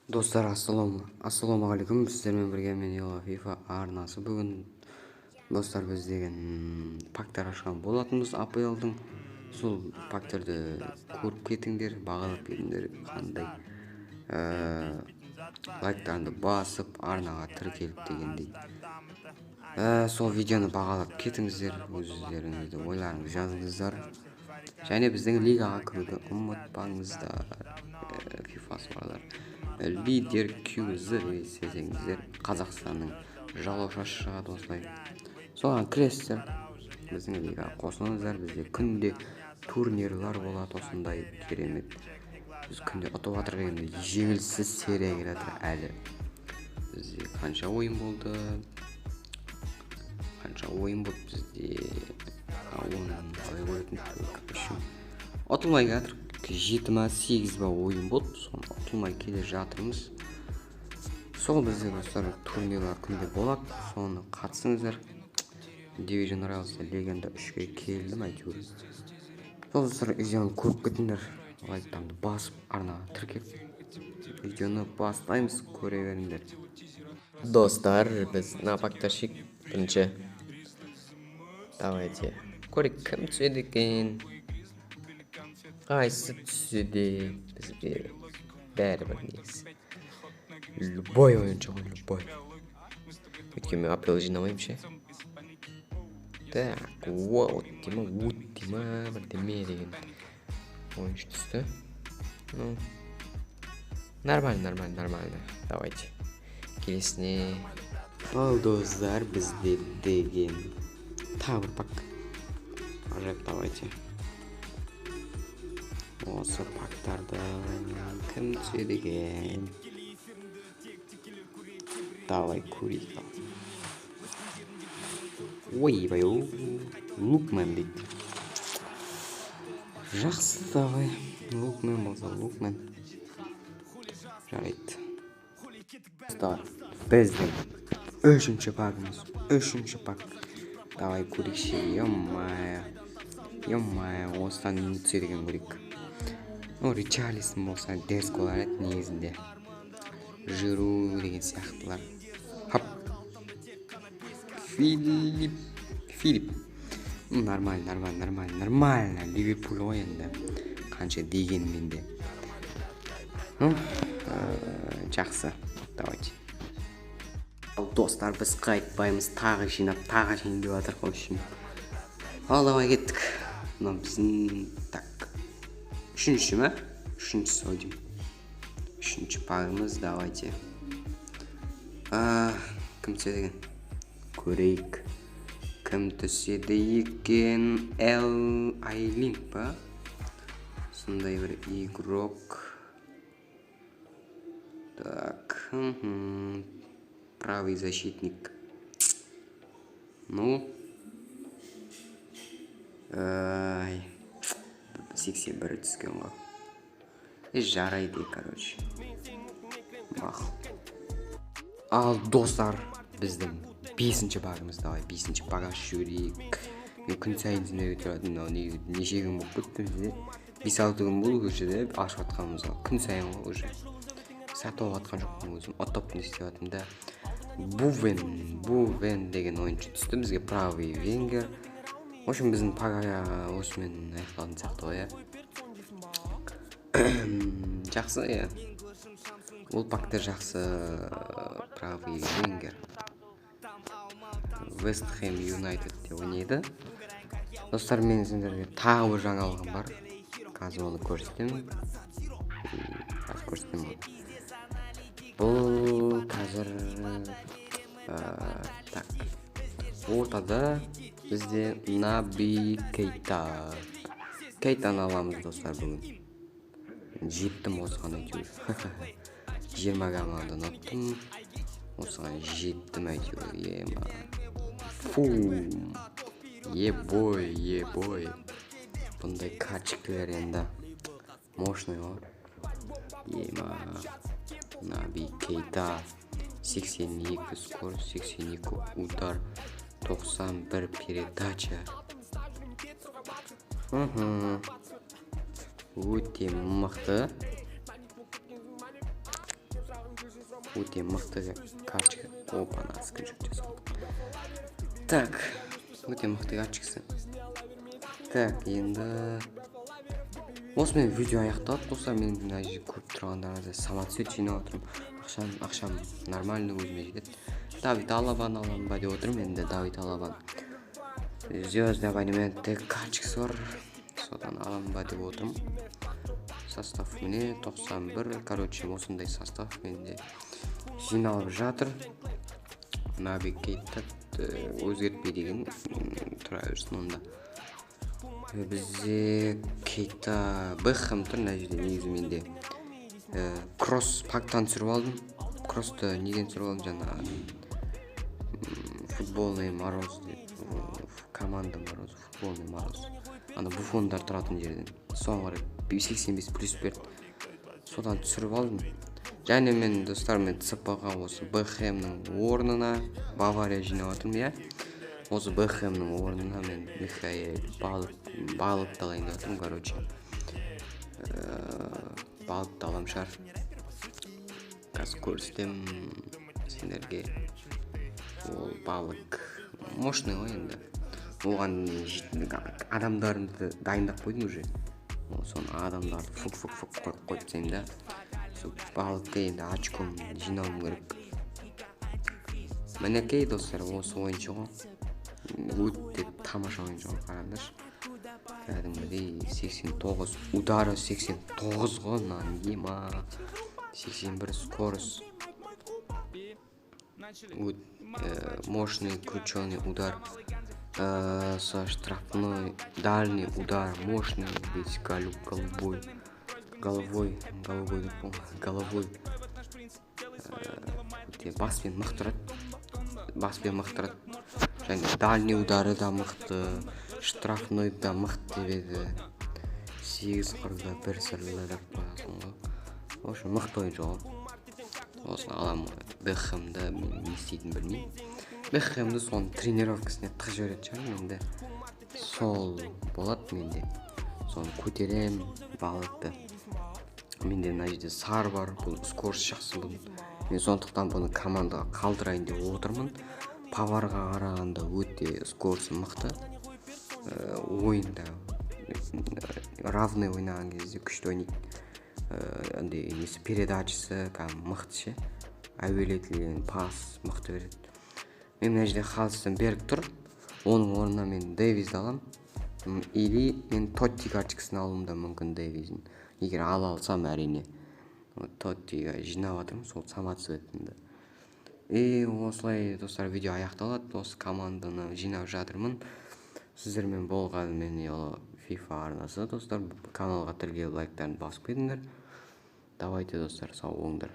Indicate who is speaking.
Speaker 1: Достар, ассалаумағалейкум. Сіздермен бірге мен Ела FIFA арнасы. Бүгін достар біз деген пактар ашқан болатынбыз APL-дың. Сол пактерді көріп кетіңдер, бағалап кетіңдер. Қандай лайктарыңды басып, арнаға тіркеліп дегендей. Сол видеоны бағалап кетіңіздер, өздеріңізді ойларыңызды жазыңыздар. Және біздің лигаға кіруді ұмытпаңыздар. FIFA-сы барлар. Лидер QZ десеңіздер, Қазақстанның жалаушасы шығады осылай. Соған кіресіздер, біздің лигаға қосылыңыздар. Бізде күнде турнирлар болады, осындай керемет. Біз күнде ұтып жатырмыз, енді жеңіліссіз серия келе жатыр әлі. Бізде қанша ойын болды? Бізде ұтылмай келе жатыр. 7 ма 8 ба ойын болды, соны ұтылмай келе жатырмыз. Сол бізде достар турнирлар күнде болады, соны қатысыңыздар. Division Royals'та легенда 3-ге келдім әйтеуір. Сол достар видеоны көріп кетіңдер, лайктарды басып, арнаға тіркеп видеоны бастаймыз, көре беріңдер.
Speaker 2: Достар, біз напакташик бірінші. Давайте көрек кім түседі екен, қайсы түседі, бізге бәрібір негізі. Любой ойыншы ғой, любой. Өйткені мен APL жинамаймын ше. Так, вот дейма, бірдеме деген ойыншы түсті. Ну, нормально. Давайте. Келесіне.
Speaker 1: Ал достар, бізде деген тағы бір пак. Давайте. Осы пактарды кім түседі екен? Давай көрейік. Ойбай, Лукмен дейді. Жақсы, давай. Лукмен болса, Лукмен. Жарайды. Біздің үшінші пакымыз. Пак. Давай көрейікші. Еммая, осыдан не түседі екен көрейік. Ричарлисон болса, Десколар еді негізінде. Жиру деген сияқтылар. Хап. Филип. Нормально. Ливерпуль ғой енді. Қанша дегенмен де. Жақсы. Давайте. Ал достар, біз қайтпаймыз. Тағы жинап деп жатыр қойшым. Ал давай кеттік. Мына біздің үшінші ма? Үшінші пагымыз, давайте. Кім түседі екен? Көрейік. Кім түседі екен? Айлинг па? Сондай бір игрок. Так. Правый защитник. Ну. 81 түскен ғой. Жарайды, короче. Ал достар, біздің 5-ші багымыз. Давай 5-ші бага жүрейік. Мен күн сайын сендерге тұратын, негізі неше күн болып кетті бізде. 5-6 күн болды көшеде ашып атқанымызға. Күн сайын ғой уже. Сатып атқан жоқпын өзім. Оттоптың істеп атым да. Бувен деген ойыншы түсті бізге, правый венгер. В общем, біздің пага осымен аяқталатын сияқты ғой, жақсы, ол пакты жақсы. Правый венгер. West Ham United деп ойнайды. Достар, мен сендерге тағы бір жаңалығым бар. Қазір оны көрсетемін. Бұл қазір ортада бізде Наби Кейтаны аламыз достар бүгін. Жеттім осыған әйтеуір. 20 командан ұттым. Осыған жеттім әйтеуір. Ебой. Бұндай качкілер енді мощный ғой. Наби Кейта. 82 скор, 82 удар, 91 передача. Өте мықты. өте мықты карточка. Опа, ана скриншот жасадым. Так, өте мықты карточкасы. Так, енді осымен видео аяқталды достар. Мен мына жерде көріп тұрғандарыңыздай самоцвет жинап отырмын. Ақшам нормально өзіме жетеді. Давид Алабаны аламын ба деп отырмын. Енді Давид Алабан звездный абонементтегі карточкасы бар. Содан аламын ба деп отырмын. Состав міне 91. Короче, осындай состав менде жиналып жатыр. Навигейтті өзгертпе деген тұра берсін онда. Бізде Кейта Бэхэм тұр мына жерде. Негізі менде кросс пактан түсіріп алдым. Кроссты неден түсіріп алдым, жаңа футболный мороз деп, команда мороз, футболный мороз. Ана буфондар тұратын жерден соңғы 85 плюс берді. Содан түсіріп алдым. Және мен достар, мен ЦП-ға осы Бэхэмнің орнына Бавария жинап отырмын, иә. Осы Бэхэмнің орнына мен Михаил Балык алайын деп отырмын, короче. Балықты алам шығар. Қазір көрсетем сендерге. Ол Балык мощный ғой енді. Оған адамдарымды дайындап қойдым уже. Соны адамдарды фук қойып тастаймын да. Балыкты енді очком жинауым керек. Мінекей достар, осы ойыншы ғой. Өте тамаша ойыншы ғой, қараңдаршы. Кәдімгідей 89 удары 89 ғой, ема 81 скорость. Мощный крученый удар, со штрафной, дальний удар, мощный, весь головой, баспен мықтырады. Және дальний удары да мықты, штрафной да мықты еді. 8 қырда бір сырлы деп қоясың ғой. В общем, мықты ойыншы ғой. Осыны аламын. Бэхэмді не істейтін білмеймін. Бэхэмді соның тренировкасына тығып жіберетін шығар менде. Сол болады менде. Соны көтерем Балыкты. Менде мына жерде сар бар, бұл скорость жақсы бұл. Мен сондықтан бұны командаға қалдырайын деп отырмын. Паварға қарағанда өте скорость мықты. Ойында равный ойнаған кезде күшті ойнайды. Несі передачасы мықты ше. Әуелетілген пас мықты береді. Мен мына жерде Халстен Берг тұр. Оның орнына мен Дэвизді алам. Или мен Тотти карточкасын алуым да мүмкін Дэвизін. Егер алсам әрине. Тоттиға жинап жатырмын сол самоцветінде. Осылай достар, видео аяқталады. Осы команданы жинап жатырмын. Сіздермен болған мен FIFA арнасы достар. Каналға тіркеліп лайктарын басып кетіңдер. Давайте достар, сау болыңдар.